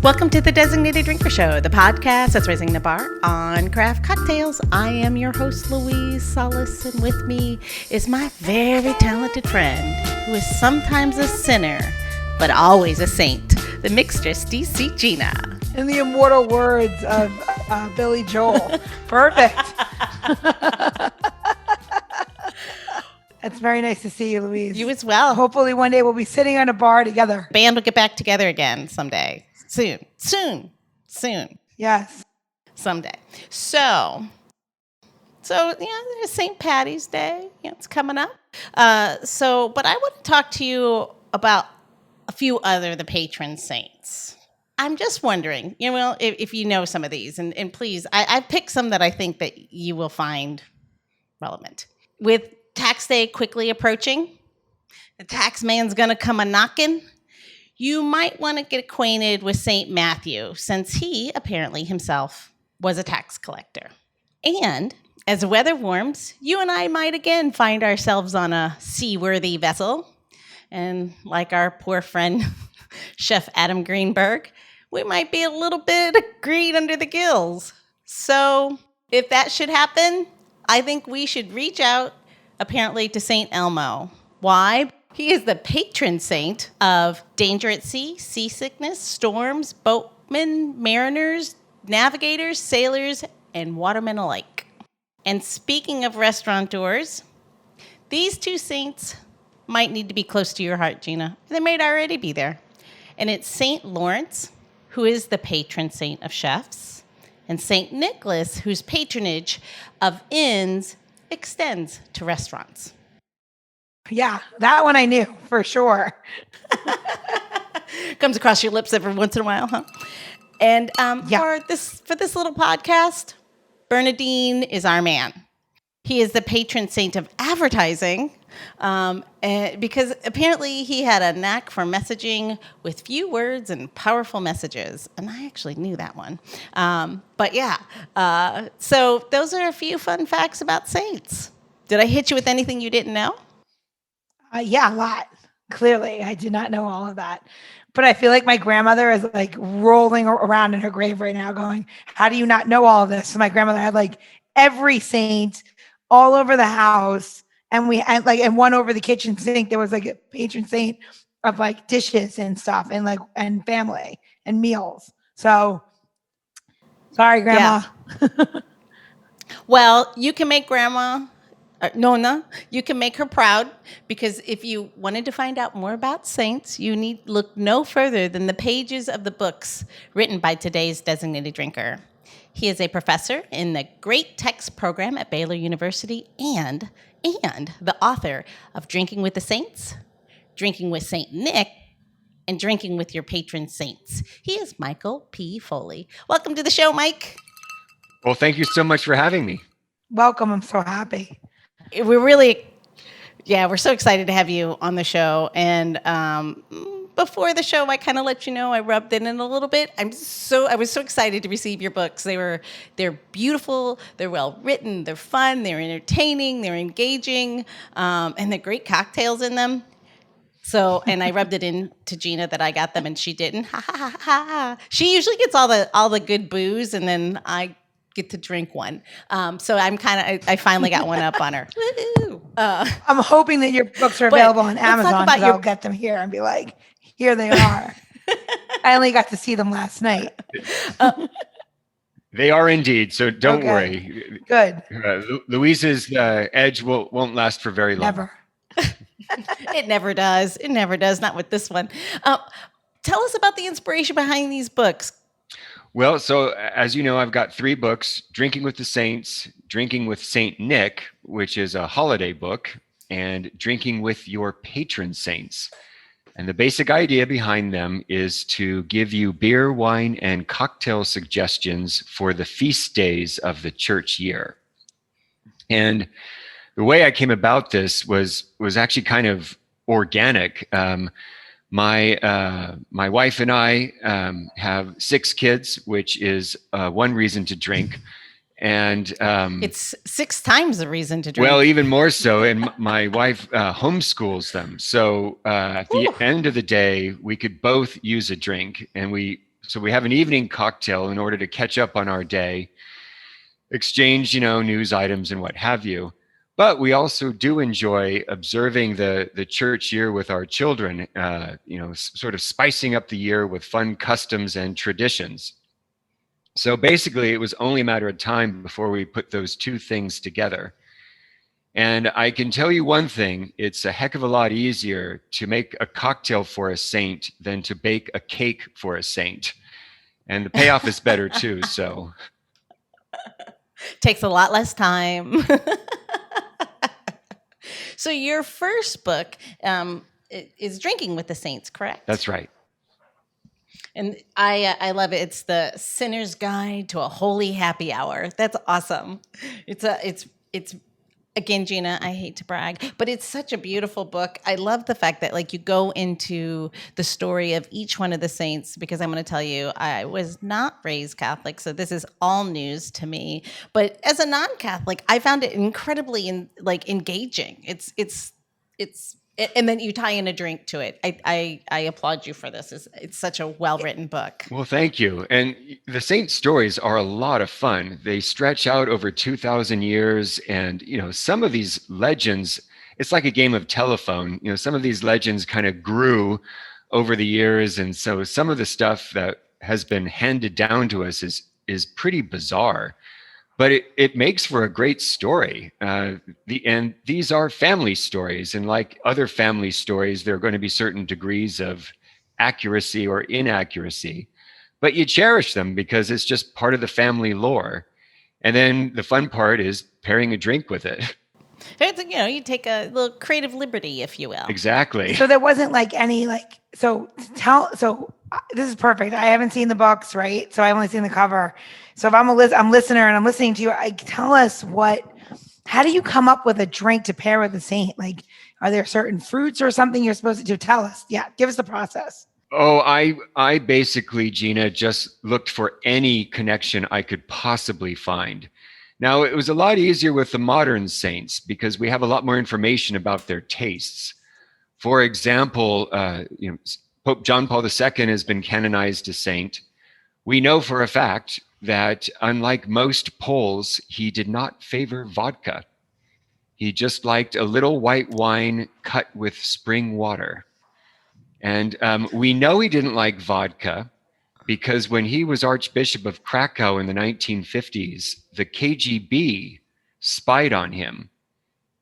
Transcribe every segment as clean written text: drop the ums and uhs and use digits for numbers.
Welcome to the Designated Drinker Show, the podcast that's raising the bar on craft cocktails. I am your host, Louise Solis, and with me is my very talented friend, who is sometimes a sinner, but always a saint, the mixtress, DC Gina. In the immortal words of Billy Joel. Perfect. It's very nice to see you, Louise. You as well. Hopefully one day we'll be sitting on a bar together. Band will get back together again someday. Soon. Yes. Someday. So there's St. Patty's Day. It's coming up. But I want to talk to you about a few other the patron saints. I'm just wondering, if you know some of these, and please, I picked some that I think that you will find relevant. With tax day quickly approaching, the tax man's gonna come a-knocking. You might want to get acquainted with St. Matthew, since he apparently himself was a tax collector. And as the weather warms, you and I might again find ourselves on a seaworthy vessel. And like our poor friend, Chef Adam Greenberg, we might be a little bit green under the gills. So if that should happen, I think we should reach out, apparently, to St. Elmo. Why? He is the patron saint of danger at sea, seasickness, storms, boatmen, mariners, navigators, sailors, and watermen alike. And speaking of restaurateurs, these two saints might need to be close to your heart, Gina. They might already be there. And it's St. Lawrence, who is the patron saint of chefs, and St. Nicholas, whose patronage of inns extends to restaurants. Yeah, that one I knew for sure. Comes across your lips every once in a while, huh? And for this little podcast, Bernardine is our man. He is the patron saint of advertising, because apparently he had a knack for messaging with few words and powerful messages. And I actually knew that one. So those are a few fun facts about saints. Did I hit you with anything you didn't know? Yeah, a lot. Clearly, I did not know all of that. But I feel like my grandmother is like rolling around in her grave right now going, how do you not know all of this? So my grandmother had like every saint all over the house. And we had and one over the kitchen sink. There was like a patron saint of like dishes and stuff and family and meals. So sorry, Grandma. Yeah. Well, you can make Grandma Nona, you can make her proud, because if you wanted to find out more about saints, you need look no further than the pages of the books written by today's designated drinker. He is a professor in the Great Text program at Baylor University and the author of Drinking with the Saints, Drinking with St. Nick, and Drinking with Your Patron Saints. He is Michael P. Foley. Welcome to the show, Mike. Well, thank you so much for having me. Welcome. I'm so happy. We're so excited to have you on the show. And before the show, I kind of let you know I rubbed it in a little bit. I was so excited to receive your books. They're beautiful, they're well written, they're fun, they're entertaining, they're engaging, and they're great cocktails in them. So, and I rubbed it in to Gina that I got them and she didn't. Ha ha ha ha. She usually gets all the good booze, and then I get to drink one. So I finally got one up on her. Woo-hoo. I'm hoping that your books are available on Amazon, because I'll get them here and be like, here they are. I only got to see them last night. They are indeed. So don't worry. Good. Louise's edge won't last for very long. Never. It never does. It never does. Not with this one. Tell us about the inspiration behind these books. Well, so as you know, I've got 3 books: Drinking with the Saints, Drinking with St. Nick, which is a holiday book, and Drinking with Your Patron Saints. And the basic idea behind them is to give you beer, wine, and cocktail suggestions for the feast days of the church year. And the way I came about this was actually kind of organic. My wife and I have 6 kids, which is one reason to drink. And it's 6 times the reason to drink. Well, even more so. And my wife homeschools them. So at the end of the day, we could both use a drink, and we So we have an evening cocktail in order to catch up on our day, exchange, news items and what have you. But we also do enjoy observing the church year with our children, sort of spicing up the year with fun customs and traditions. So basically, it was only a matter of time before we put those two things together. And I can tell you one thing, it's a heck of a lot easier to make a cocktail for a saint than to bake a cake for a saint. And the payoff is better too, so. Takes a lot less time. So your first book is Drinking with the Saints, correct? That's right. And I love it. It's the Sinner's Guide to a Holy Happy Hour. That's awesome. It's again, Gina, I hate to brag, but it's such a beautiful book. I love the fact that like you go into the story of each one of the saints, because I'm going to tell you, I was not raised Catholic, so this is all news to me. But as a non-Catholic, I found it incredibly engaging. It's and then you tie in a drink to it. I applaud you for this. It's such a well-written book. Well, thank you. And the saint stories are a lot of fun. They stretch out over 2,000 years. And, some of these legends, it's like a game of telephone. Some of these legends kind of grew over the years. And so some of the stuff that has been handed down to us is pretty bizarre. But it makes for a great story. And these are family stories. And like other family stories, there are going to be certain degrees of accuracy or inaccuracy. But you cherish them because it's just part of the family lore. And then the fun part is pairing a drink with it. You take a little creative liberty, if you will. Exactly. So there wasn't like any so this is perfect. I haven't seen the books, right? So I've only seen the cover. So if I'm a listener and I'm listening to you, tell us how do you come up with a drink to pair with a saint? Like, are there certain fruits or something you're supposed to do? Tell us. Yeah, give us the process. Oh, I basically, Gina, just looked for any connection I could possibly find. Now, it was a lot easier with the modern saints because we have a lot more information about their tastes. For example, Pope John Paul II has been canonized a saint. We know for a fact that unlike most Poles, he did not favor vodka. He just liked a little white wine cut with spring water. And we know he didn't like vodka because when he was Archbishop of Krakow in the 1950s, the KGB spied on him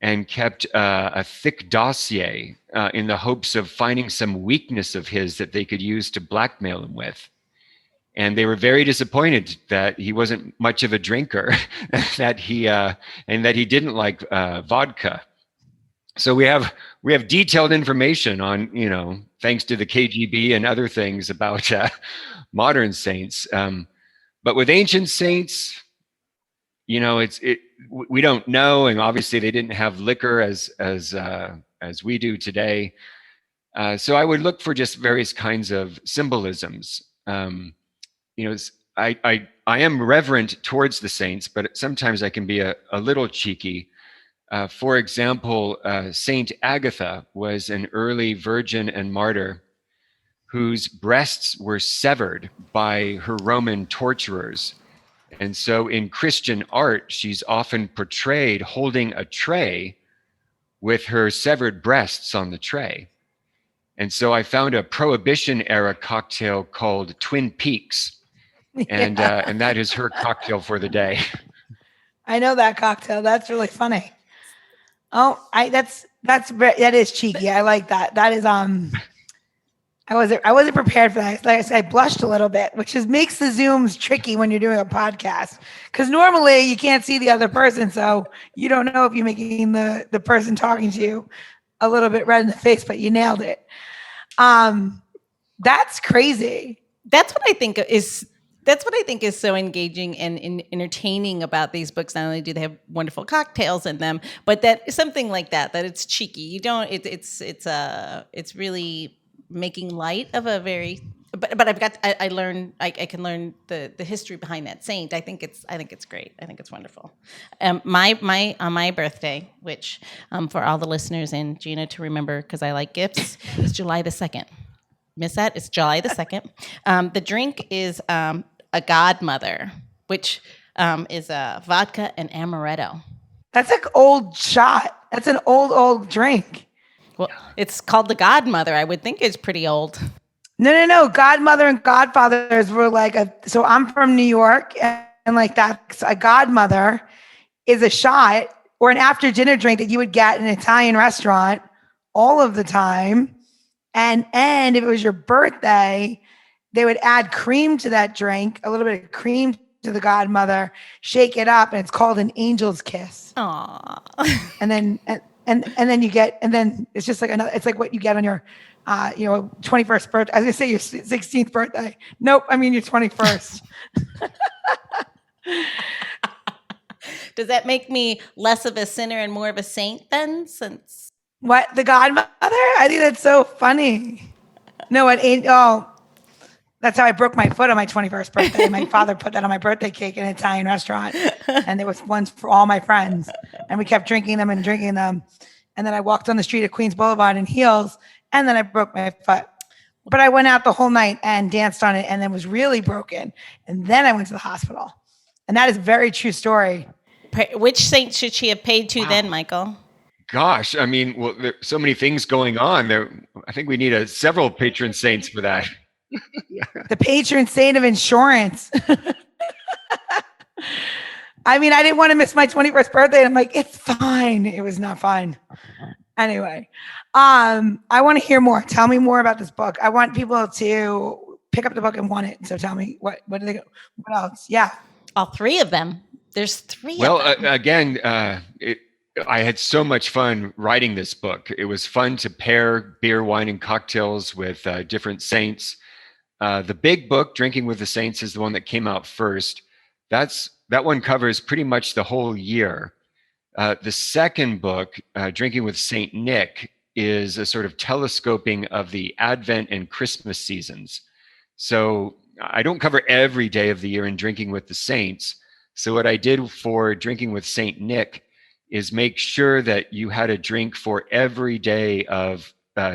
and kept a thick dossier in the hopes of finding some weakness of his that they could use to blackmail him with. And they were very disappointed that he wasn't much of a drinker, that he didn't like vodka. So we have detailed information on, thanks to the KGB and other things about modern saints. But with ancient saints, we don't know, and obviously they didn't have liquor as we do today. So I would look for just various kinds of symbolisms. I am reverent towards the saints, but sometimes I can be a little cheeky. For example, Saint Agatha was an early virgin and martyr whose breasts were severed by her Roman torturers. And so in Christian art, she's often portrayed holding a tray with her severed breasts on the tray. And so I found a Prohibition era cocktail called Twin Peaks. And that is her cocktail for the day. I know that cocktail. That's really funny. Oh, that is cheeky. I like that. That is I wasn't prepared for that. Like I said, I blushed a little bit, which makes the Zooms tricky when you're doing a podcast. Because normally you can't see the other person, so you don't know if you're making the person talking to you a little bit red in the face, but you nailed it. That's crazy. That's what I think is so engaging and entertaining about these books. Not only do they have wonderful cocktails in them, but that something like that it's cheeky. You don't. It's really making light of a very. But I can learn the history behind that saint. I think it's great. I think it's wonderful. On my birthday, which for all the listeners and Gina to remember because I like gifts, is July the 2nd. miss that. It's July the 2nd. The drink is a godmother, which is a vodka and amaretto. That's like old shot. That's an old drink. Well, it's called the godmother. I would think it's pretty old. No. Godmother and godfathers were like so I'm from New York, and like that's a godmother is a shot or an after dinner drink that you would get in an Italian restaurant all of the time. And if it was your birthday, they would add cream to that drink, a little bit of cream to the godmother, shake it up, and it's called an angel's kiss. Aww. And then you get, and then it's just like another, it's like what you get on your 21st birthday. I was gonna say your 16th birthday. Nope, I mean your 21st. Does that make me less of a sinner and more of a saint then? Since What, the godmother? I think that's so funny. No, that's how I broke my foot on my 21st birthday. My father put that on my birthday cake in an Italian restaurant, and there was ones for all my friends, and we kept drinking them. And then I walked on the street at Queens Boulevard in heels, and then I broke my foot. But I went out the whole night and danced on it, and then was really broken. And then I went to the hospital, and that is a very true story. Which saint should she have paid to then, Michael? Gosh, I mean, well, there's so many things going on there. I think we need several patron saints for that. The patron saint of insurance. I mean, I didn't want to miss my 21st birthday. And I'm like, it's fine. It was not fine. Anyway, I want to hear more. Tell me more about this book. I want people to pick up the book and want it. So tell me what do they? What else? Yeah, all three of them. There's three. Well, of them. Again, I had so much fun writing this book. It was fun to pair beer, wine, and cocktails with different saints. The big book, Drinking with the Saints, is the one that came out first. That one covers pretty much the whole year. The second book, Drinking with Saint Nick, is a sort of telescoping of the Advent and Christmas seasons. So I don't cover every day of the year in Drinking with the Saints. So what I did for Drinking with Saint Nick is make sure that you had a drink for every day of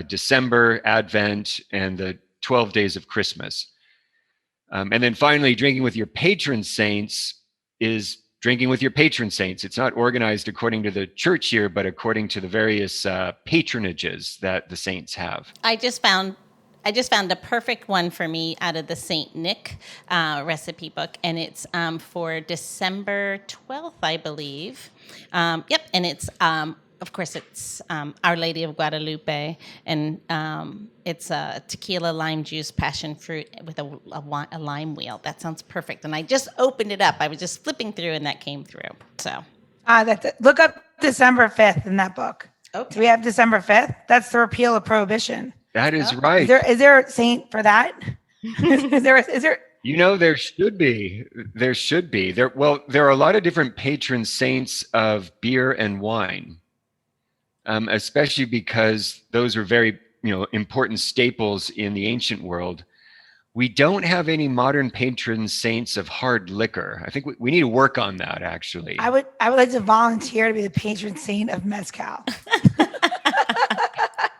December, Advent, and the 12 days of Christmas. And then finally, Drinking with Your Patron Saints is drinking with your patron saints. It's not organized according to the church year, but according to the various patronages that the saints have. I just found the perfect one for me out of the Saint Nick recipe book, and it's for December 12th, I believe. Yep, and it's of course it's Our Lady of Guadalupe, and it's a tequila, lime juice, passion fruit with a lime wheel. That sounds perfect. And I just opened it up. I was just flipping through, and that came through. So that's it. Look up December 5th in that book. Okay. Do we have December 5th? That's the repeal of prohibition. That is right. Is there a saint for that? is there? You know, there should be. There should be. There are a lot of different patron saints of beer and wine, especially because those are very important staples in the ancient world. We don't have any modern patron saints of hard liquor. I think we need to work on that. Actually, I would like to volunteer to be the patron saint of mezcal.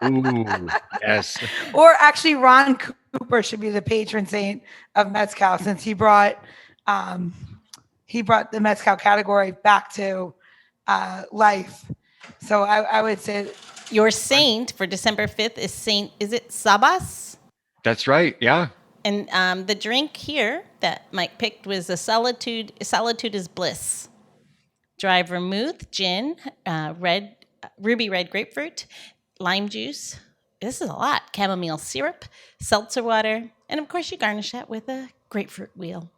Ooh, yes. Or actually, Ron Cooper should be the patron saint of mezcal, since he brought the mezcal category back to life. So I would say your saint for December 5th is it Sabas? That's right. Yeah. And the drink here that Mike picked was a Solitude is Bliss. Dry vermouth, gin, ruby red grapefruit, lime juice. This is a lot. Chamomile syrup, seltzer water, and of course you garnish that with a grapefruit wheel.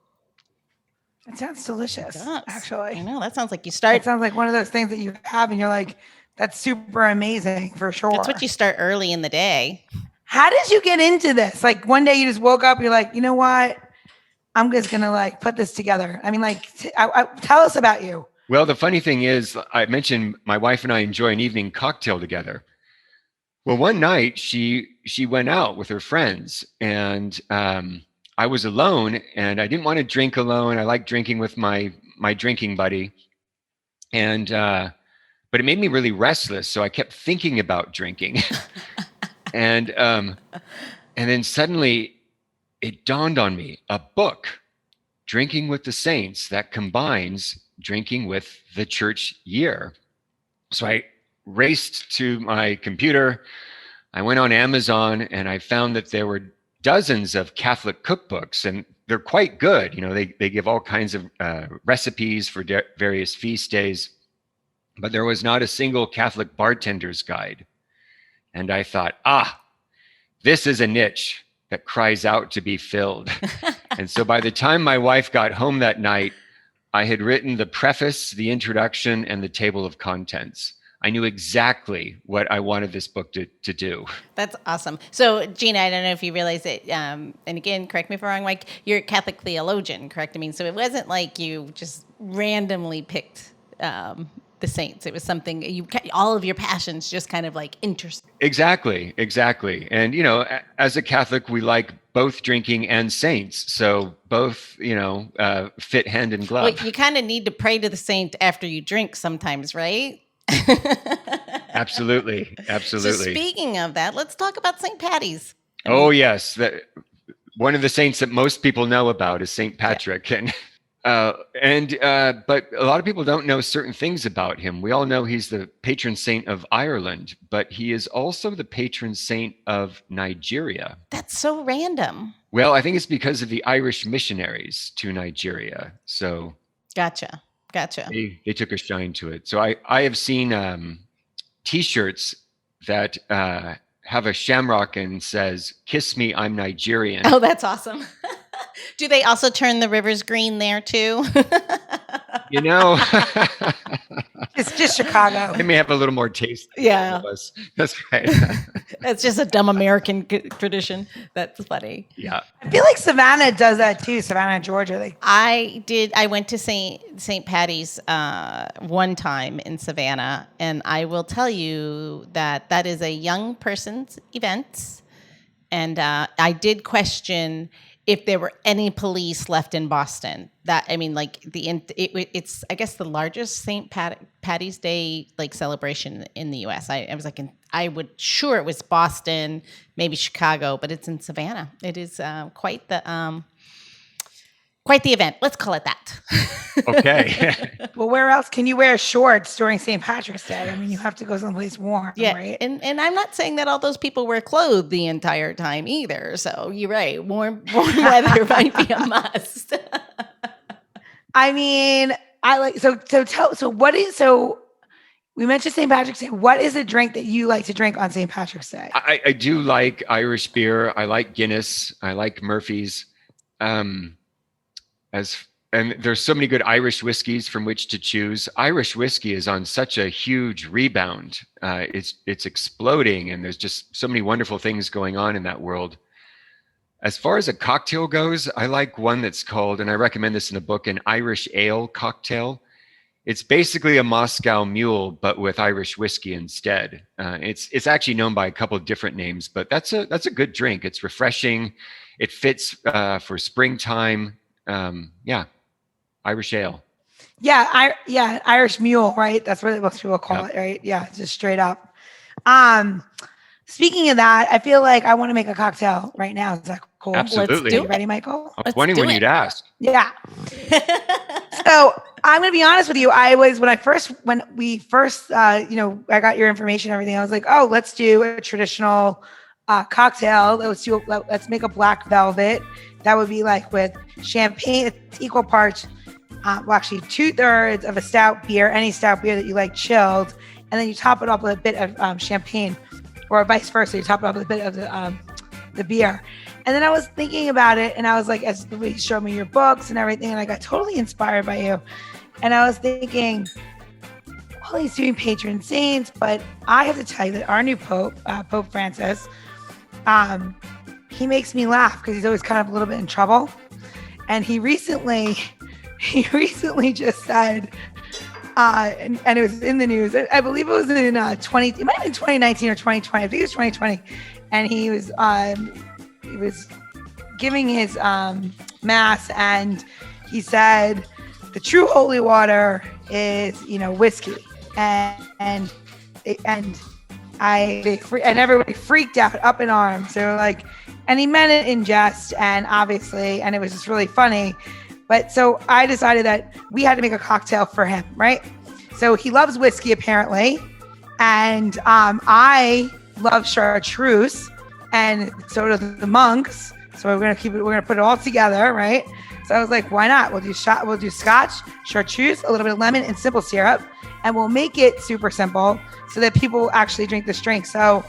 That sounds delicious, actually. I know. That sounds like you start. It sounds like one of those things that you have and you're like, that's super amazing for sure. That's what you start early in the day. How did you get into this? Like one day you just woke up, you're like, you know what? I'm just going to put this together. I mean, tell us about you. Well, the funny thing is, I mentioned my wife and I enjoy an evening cocktail together. Well, one night she went out with her friends, and I was alone, and I didn't want to drink alone. I like drinking with my drinking buddy, and but it made me really restless. So I kept thinking about drinking, and And then suddenly it dawned on me, a book, Drinking with the Saints, that combines drinking with the church year. So I raced to my computer. I went on Amazon and I found that there were dozens of Catholic cookbooks, and they're quite good. You know, they give all kinds of recipes for various feast days, but there was not a single Catholic bartender's guide. And I thought, this is a niche that cries out to be filled. And so by the time my wife got home that night, I had written the preface, the introduction, and the table of contents. I knew exactly what I wanted this book to do. That's awesome. So, Gina, I don't know if you realize it, and again, correct me if I'm wrong, Mike, you're a Catholic theologian, correct? I mean, so it wasn't like you just randomly picked the saints. It was something all of your passions just kind of like intersect. Exactly. And, you know, as a Catholic, we like both drinking and saints. So both, fit hand in glove. Well, you kind of need to pray to the saint after you drink sometimes, right? Absolutely. So speaking of that, let's talk about St. Patty's. Yes. One of the saints that most people know about is St. Patrick. Yeah. But a lot of people don't know certain things about him. We all know he's the patron saint of Ireland, but he is also the patron saint of Nigeria. That's so random. Well, I think it's because of the Irish missionaries to Nigeria. So Gotcha. They took a shine to it. So I have seen T-shirts that have a shamrock and says, "Kiss me, I'm Nigerian." Oh, that's awesome. Do they also turn the rivers green there too? It's just Chicago. They may have a little more taste. Yeah. That's right. That's just a dumb American tradition. That's funny. Yeah. I feel like Savannah does that too. Savannah, Georgia. I went to St. Patty's one time in Savannah, and I will tell you that is a young person's event. And I did question if there were any police left in Boston. It's I guess the largest St. Patty's Day celebration in the U.S. I was like, I would sure it was Boston, maybe Chicago, but it's in Savannah. It is quite the event. Let's call it that. Okay. Well, where else can you wear shorts during St. Patrick's Day? I mean, you have to go someplace warm, yeah, right? And I'm not saying that all those people were clothed the entire time either. So you're right. Warm weather might be a must. I mean, we mentioned St. Patrick's Day. What is a drink that you like to drink on St. Patrick's Day? I do like Irish beer. I like Guinness. I like Murphy's. And there's so many good Irish whiskeys from which to choose. Irish whiskey is on such a huge rebound. It's exploding, and there's just so many wonderful things going on in that world. As far as a cocktail goes, I like one that's called, and I recommend this in the book, an Irish ale cocktail. It's basically a Moscow Mule, but with Irish whiskey instead. It's actually known by a couple of different names, but that's a good drink. It's refreshing. It fits for springtime. Irish ale. Yeah, Irish Mule, right? That's what most people call it, right? Yeah, just straight up. Speaking of that, I feel like I want to make a cocktail right now. Is that cool? Absolutely. Let's do it. Ready, Michael? I was wondering when you'd ask. Yeah. So I'm going to be honest with you. When we first, I got your information and everything. I was like, oh, let's do a traditional cocktail. Let's make a black velvet. That would be like with champagne. It's equal parts. Actually 2/3 of a stout beer, any stout beer that you like chilled, and then you top it up with a bit of champagne, or vice versa. You top it up with a bit of the beer. And then I was thinking about it, and I was like, as you showed me your books and everything, and I got totally inspired by you. And I was thinking, well, he's doing patron saints, but I have to tell you that our new Pope, Pope Francis, he makes me laugh because he's always kind of a little bit in trouble. And he recently just said, and it was in the news. I believe it was in it might have been 2019 or 2020. I think it was 2020. And he was giving his mass, and he said the true holy water is whiskey, and and everybody freaked out, up in arms. They were like, and he meant it in jest, and obviously, and it was just really funny. But so I decided that we had to make a cocktail for him, right? So he loves whiskey apparently, and I love chartreuse, and so do the monks. So we're gonna put it all together, right? So I was like, why not? We'll do scotch, chartreuse, a little bit of lemon, and simple syrup, and we'll make it super simple so that people actually drink this drink. So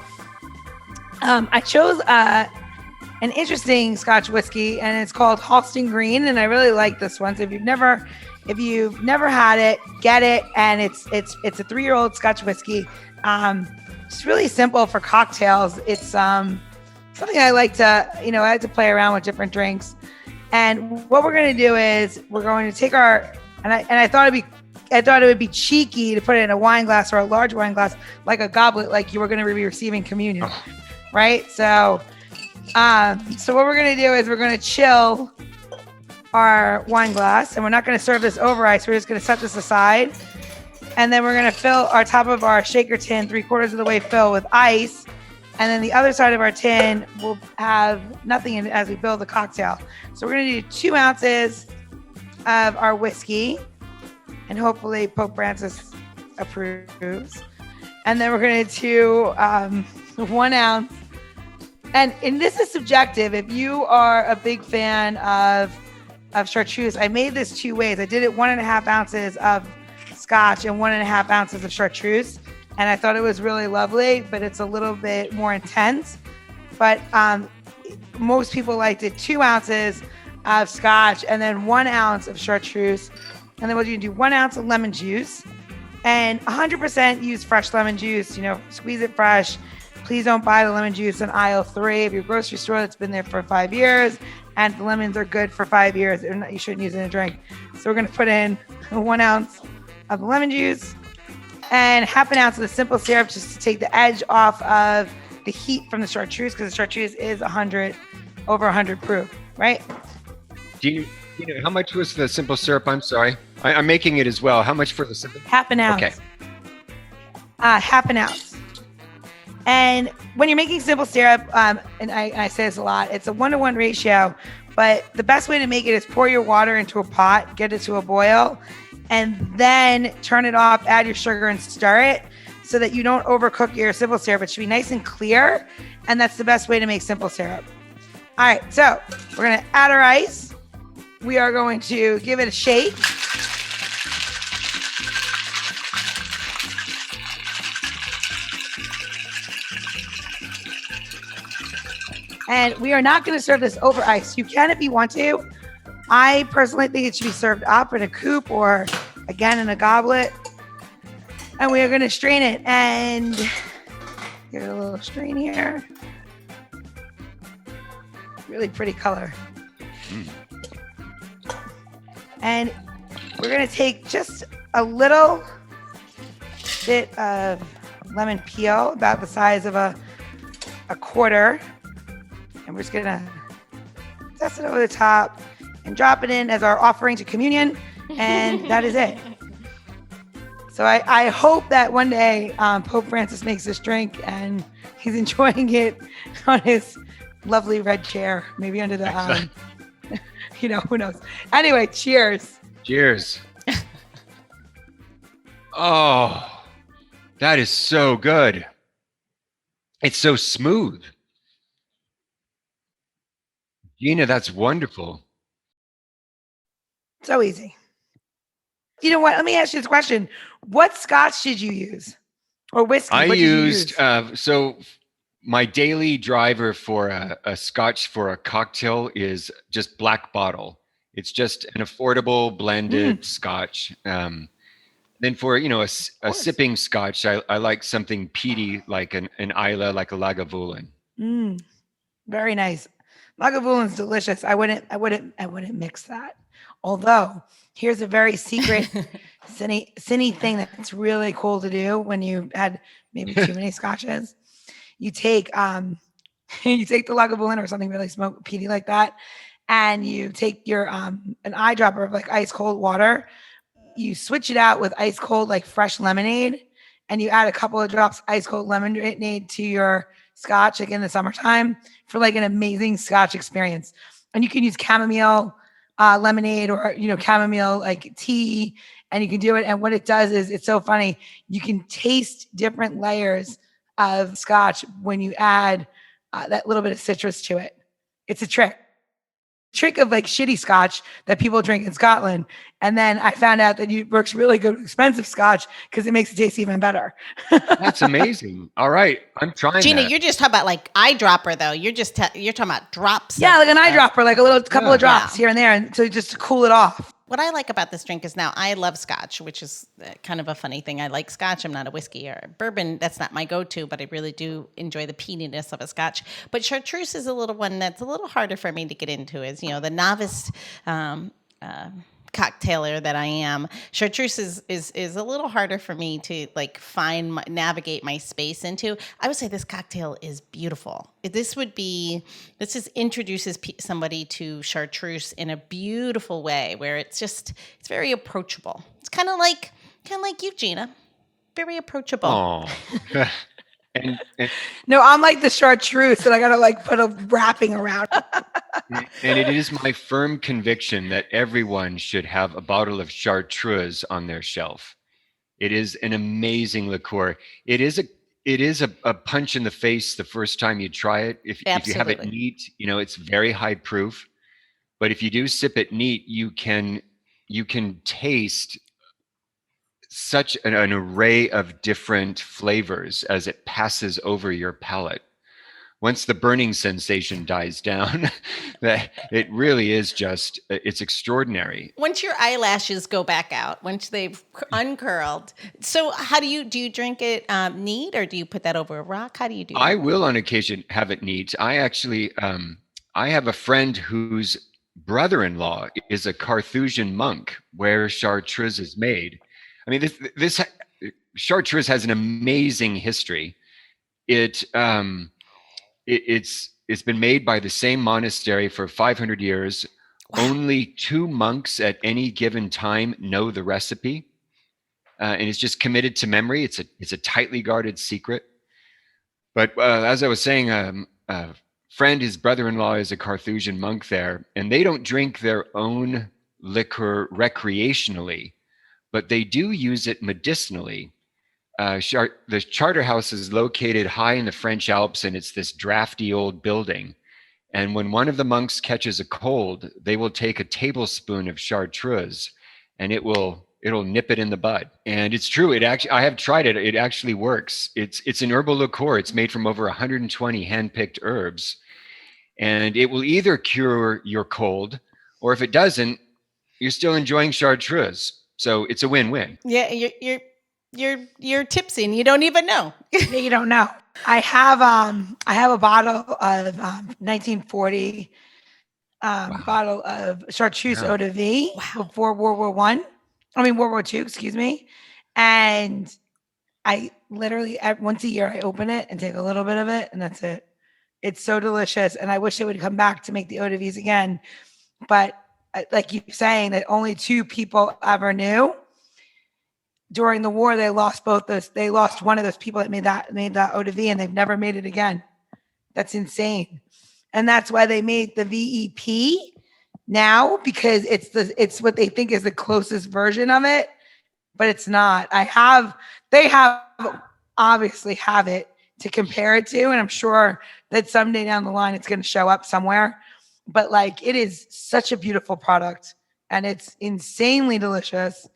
I chose an interesting Scotch whiskey, and it's called Halston Green, and I really like this one. So if you've never had it, get it. And it's a 3-year-old Scotch whiskey. It's really simple for cocktails. It's something I like to, I like to play around with different drinks. And what we're going to do is we're going to take I thought it would be cheeky to put it in a wine glass or a large wine glass, like a goblet, like you were going to be receiving communion, right? So what we're going to do is we're going to chill our wine glass, and we're not going to serve this over ice. We're just going to set this aside, and then we're going to fill our top of our shaker tin 3/4 of the way filled with ice, and then the other side of our tin will have nothing in it as we build the cocktail. So we're going to do 2 ounces of our whiskey, and hopefully Pope Francis approves. And then we're going to do 1 ounce. And this is subjective. If you are a big fan of chartreuse, I made this 2 ways. I did it 1.5 ounces of scotch and 1.5 ounces of chartreuse. And I thought it was really lovely, but it's a little bit more intense. But most people liked it 2 ounces of scotch and then 1 ounce of chartreuse. And then what you do 1 ounce of lemon juice, and 100% use fresh lemon juice, squeeze it fresh. Please don't buy the lemon juice in aisle 3 of your grocery store that's been there for 5 years. And the lemons are good for 5 years. You shouldn't use it in a drink. So we're going to put in 1 ounce of the lemon juice and 1/2 ounce of the simple syrup, just to take the edge off of the heat from the chartreuse, because the chartreuse is over 100 proof, right? Do you know how much was the simple syrup? I'm sorry. I'm making it as well. How much for the simple? 1/2 ounce. Okay. 1/2 ounce. And when you're making simple syrup, and I say this a lot, it's a 1-to-1 ratio, but the best way to make it is pour your water into a pot, get it to a boil, and then turn it off, add your sugar and stir it so that you don't overcook your simple syrup. It should be nice and clear, and that's the best way to make simple syrup. All right, so we're going to add our ice. We are going to give it a shake. And we are not going to serve this over ice. You can if you want to. I personally think it should be served up in a coupe or, again, in a goblet. And we are going to strain it and give it a little strain here. Really pretty color. And we're going to take just a little bit of lemon peel, about the size of a quarter. And we're just going to test it over the top and drop it in as our offering to communion. And that is it. So I hope that one day Pope Francis makes this drink and he's enjoying it on his lovely red chair, maybe under the, who knows. Anyway, cheers. Cheers. Oh, that is so good. It's so smooth. Gina, that's wonderful. So easy. You know what? Let me ask you this question. What scotch did you use? Or whiskey? I used, so my daily driver for a scotch for a cocktail is just Black Bottle. It's just an affordable blended scotch. Then for, a sipping scotch, I like something peaty, like an Isla, like a Lagavulin. Very nice. Lagavulin's delicious. I wouldn't mix that. Although, here's a very secret cinny thing that's really cool to do when you had maybe too many scotches. You take the Lagavulin or something really peaty like that, and you take your an eyedropper of like ice cold water. You switch it out with ice cold like fresh lemonade, and you add a couple of drops ice cold lemonade to your scotch, like in the summertime, for like an amazing scotch experience. And you can use chamomile lemonade, or chamomile like tea, and you can do it. And what it does is, it's so funny. You can taste different layers of scotch when you add that little bit of citrus to it. It's a trick of like shitty scotch that people drink in Scotland. And then I found out that it works really good with expensive scotch because it makes it taste even better. That's amazing. All right. I'm trying Gina, that. you're just talking about like eyedropper though. You're talking about drops. Yeah, like an eyedropper, like a little couple of drops Yeah. here and there, and so just to cool it off. What I like about this drink is, now I love scotch, which is kind of a funny thing. I like scotch. I'm not a whiskey or a bourbon. That's not my go-to, but I really do enjoy the peatiness of a scotch. But chartreuse is a little one that's a little harder for me to get into. Is the novice cocktailer that I am. Chartreuse is a little harder for me to like navigate my space into. I would say this cocktail is beautiful. This introduces somebody to chartreuse in a beautiful way, where it's very approachable. It's kind of like you, Gina. Very approachable. Oh. and No, I'm like the chartreuse, and I gotta like put a wrapping around. And it is my firm conviction that everyone should have a bottle of chartreuse on their shelf. It is an amazing liqueur. It is a punch in the face the first time you try it. If you have it neat, it's very high proof. But if you do sip it neat, you can taste such an array of different flavors as it passes over your palate. Once the burning sensation dies down, that it really is it's extraordinary. Once your eyelashes go back out, once they've uncurled. So how do you drink it neat, or do you put that over a rock? How do you do that? I will on occasion have it neat. I actually, I have a friend whose brother-in-law is a Carthusian monk where chartreuse is made. I mean, this chartreuse has an amazing history. It's been made by the same monastery for 500 years. Wow. Only 2 monks at any given time know the recipe, and it's just committed to memory. It's a tightly guarded secret. But as I was saying, his brother-in-law is a Carthusian monk there, and they don't drink their own liquor recreationally, but they do use it medicinally. The charter house is located high in the French Alps, and it's this drafty old building. And when one of the monks catches a cold, they will take a tablespoon of chartreuse, and it'll nip it in the bud. And it's true. I have tried it. It actually works. It's an herbal liqueur. It's made from over 120 hand-picked herbs, and it will either cure your cold, or if it doesn't, you're still enjoying chartreuse. So it's a win-win. Yeah, you're tipsy and you don't even know. You don't know. I have a bottle of 1940 Wow. bottle of chartreuse Yeah. eau de vie before World War II, excuse me. And I literally once a year I open it and take a little bit of it, and that's it. It's so delicious, and I wish they would come back to make the eau de vies again. But like you're saying, that only 2 people ever knew. During the war, they lost they lost one of those people that made that eau de vie, and they've never made it again. That's insane. And that's why they made the VEP now, because it's what they think is the closest version of it, but it's not. They obviously have it to compare it to, and I'm sure that someday down the line it's going to show up somewhere. But like, it is such a beautiful product, and it's insanely delicious,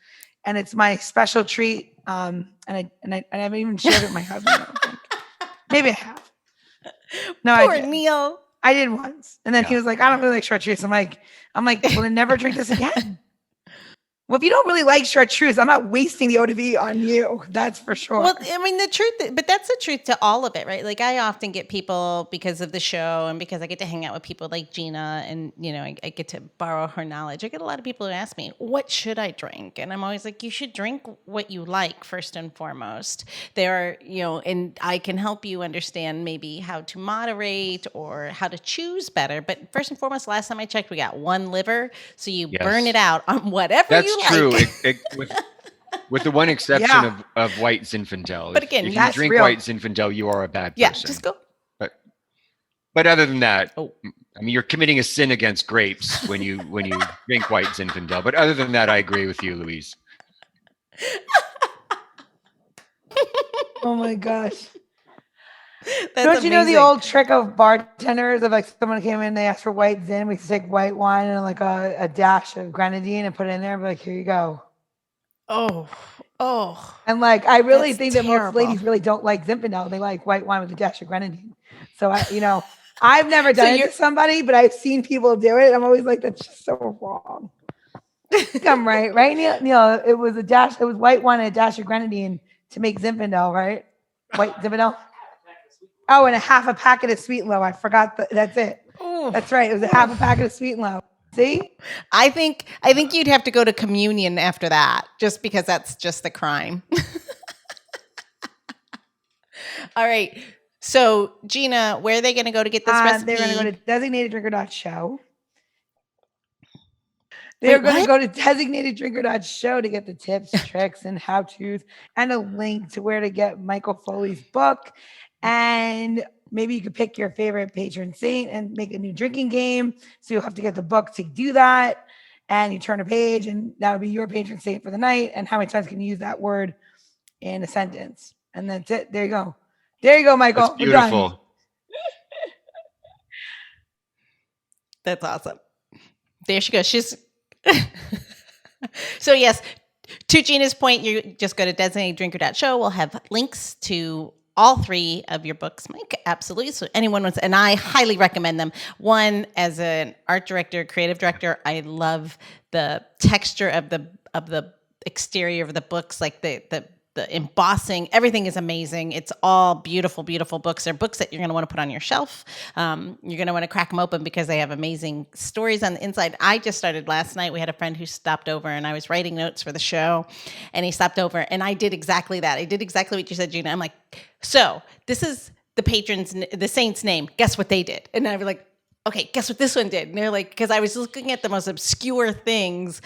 and it's my special treat. And I haven't even shared it with my husband. I don't think. Maybe I have. No, Poor I did. Neil. I did once, and then he was like, "I don't really like chartreuse." I'm like, "Well, then never drink this again." Well, if you don't really like chartreuse, I'm not wasting the eau de vie on you. That's for sure. Well, I mean, but that's the truth to all of it, right? Like, I often get people, because of the show and because I get to hang out with people like Gina, and, I get to borrow her knowledge. I get a lot of people who ask me, what should I drink? And I'm always like, you should drink what you like first and foremost. There are, and I can help you understand maybe how to moderate or how to choose better. But first and foremost, last time I checked, we got 1 liver. So you burn it out on whatever you like. True. With the one exception Yeah. of white Zinfandel. But again, if you that's drink real. white Zinfandel, you are a bad Yeah, person. just go. But other than that, Oh. I mean, you're committing a sin against grapes when you drink white Zinfandel. But other than that, I agree with you, Louise. Oh my gosh. That's Don't you know the amazing. old trick of bartenders of like someone came in, they asked for white Zin, we take white wine and like a dash of grenadine and put it in there and be like, here you go. Oh. And like, I really That's think that most terrible. ladies really don't like Zinfandel. They like white wine with a dash of grenadine. So I've never done it to somebody, but I've seen people do it. I'm always like, that's just so wrong. I'm right, Neil? It was white wine and a dash of grenadine to make Zinfandel, right? White Zinfandel. Oh, and a half a packet of Sweet and Low. I forgot that's it. Ooh. That's right. It was a half a packet of Sweet and Low. See? I think you'd have to go to communion after that, just because that's just a crime. All right. So, Gina, where are they going to go to get this recipe? They're going to go to designateddrinker.show. They're going to go to designateddrinker.show to get the tips, tricks, and how-tos, and a link to where to get Michael Foley's book. And maybe you could pick your favorite patron saint and make a new drinking game. So you'll have to get the book to do that. And you turn a page, and that would be your patron saint for the night. And how many times can you use that word in a sentence? And that's it. There you go. There you go, Michael. That's beautiful. That's awesome. There she goes. She's so yes, to Gina's point, you just go to designateddrinker.show. We'll have links to all three of your books, Mike. Absolutely. So anyone wants, and I highly recommend them. One, as an art director, creative director, I love the texture of the exterior of the books, like the embossing. Everything is amazing. It's all beautiful, beautiful books. They're books that you're going to want to put on your shelf. You're going to want to crack them open because they have amazing stories on the inside. I just started last night. We had a friend who stopped over, and I was writing notes for the show, and he stopped over, and I did exactly that. I did exactly what you said, Gina. I'm like, so this is the saint's name. Guess what they did? And I was like, okay, guess what this one did? And they're like, because I was looking at the most obscure things,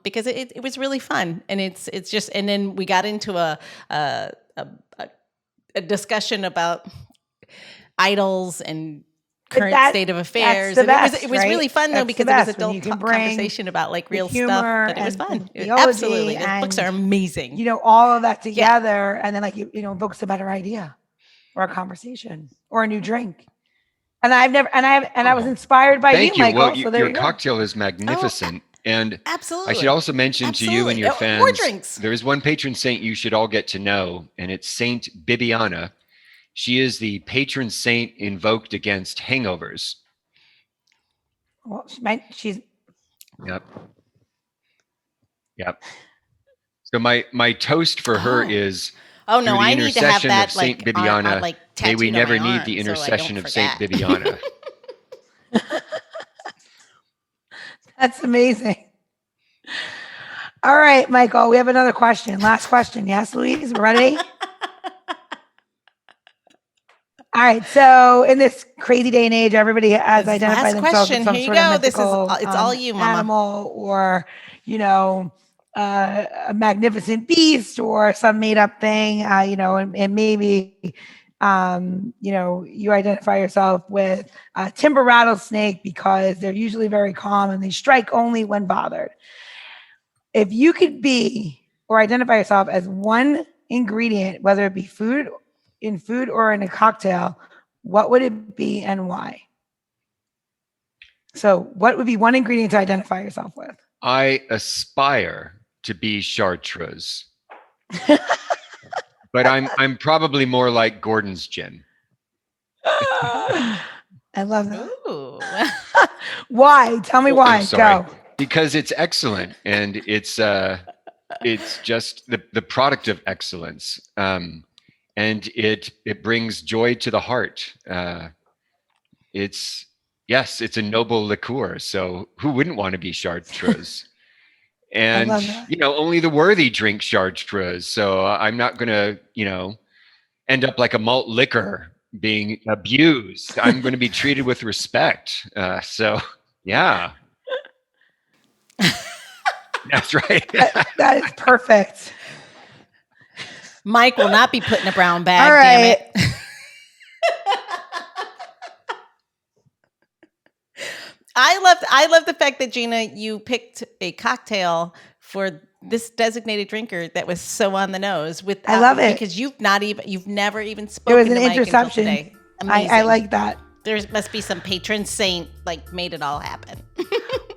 because it was really fun, and it's just, and then we got into a discussion about idols and current state of affairs, and it was really fun though, because it was adult conversation about like real stuff, but it was fun. Absolutely, the books are amazing. All of that together, and then like books a better idea, or a conversation, or a new drink. And I was inspired by you, Michael. Well, so there your cocktail is magnificent. And absolutely. I should also mention to you and your fans, more drinks. There is one patron saint you should all get to know, and it's Saint Bibiana. She is the patron saint invoked against hangovers. Well, she's. Yep. So my toast for her is. Oh no, I need to have that Saint Bibiana. May we never need the intercession of Saint Bibiana. That's amazing. All right, Michael, we have another question. Last question. Yes, Louise, ready? All right. So in this crazy day and age, everybody has identified themselves as some sort of mythical it's all you, Mama. Animal, or a magnificent beast, or some made up thing, and maybe, you identify yourself with a timber rattlesnake because they're usually very calm and they strike only when bothered. If you could be or identify yourself as one ingredient, whether it be food or in a cocktail, what would it be and why? So what would be one ingredient to identify yourself with? I aspire to be chartreuse, but I'm probably more like Gordon's gin. I love that. Ooh. Why? Tell me why. Go. Because it's excellent, and it's just the product of excellence, and it brings joy to the heart. It's a noble liqueur, so who wouldn't want to be chartreuse? And only the worthy drink chartreuse. So I'm not gonna, end up like a malt liquor being abused. I'm going to be treated with respect. So yeah, that's right. That is perfect. Mike will not be put in a brown bag, All right. damn it. I love the fact that Gina, you picked a cocktail for this designated drinker that was so on the nose. I love it because you've never even It spoken was an to Mike until interception. today. I Amazing. like that. There must be some patron saint made it all happen.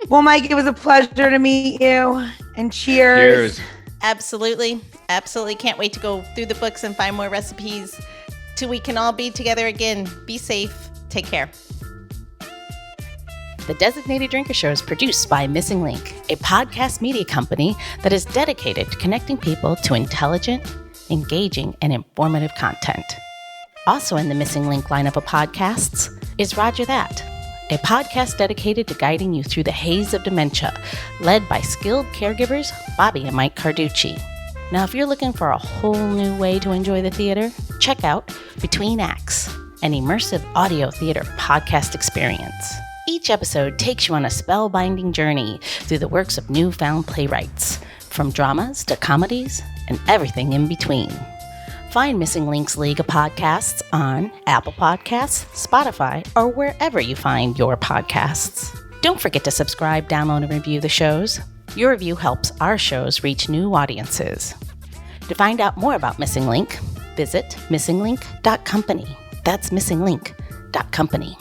Well, Mike, it was a pleasure to meet you. And cheers. Absolutely. Absolutely. Can't wait to go through the books and find more recipes till we can all be together again. Be safe. Take care. The Designated Drinker Show is produced by Missing Link, a podcast media company that is dedicated to connecting people to intelligent, engaging, and informative content. Also in the Missing Link lineup of podcasts is Rodger That, a podcast dedicated to guiding you through the haze of dementia, led by skilled caregivers Bobbi and Mike Carducci. Now, if you're looking for a whole new way to enjoy the theater, check out Between Acts, an immersive audio theater podcast experience. Each episode takes you on a spellbinding journey through the works of newfound playwrights, from dramas to comedies and everything in between. Find Missing Link's League of Podcasts on Apple Podcasts, Spotify, or wherever you find your podcasts. Don't forget to subscribe, download, and review the shows. Your review helps our shows reach new audiences. To find out more about Missing Link, visit missinglink.company. That's missinglink.company.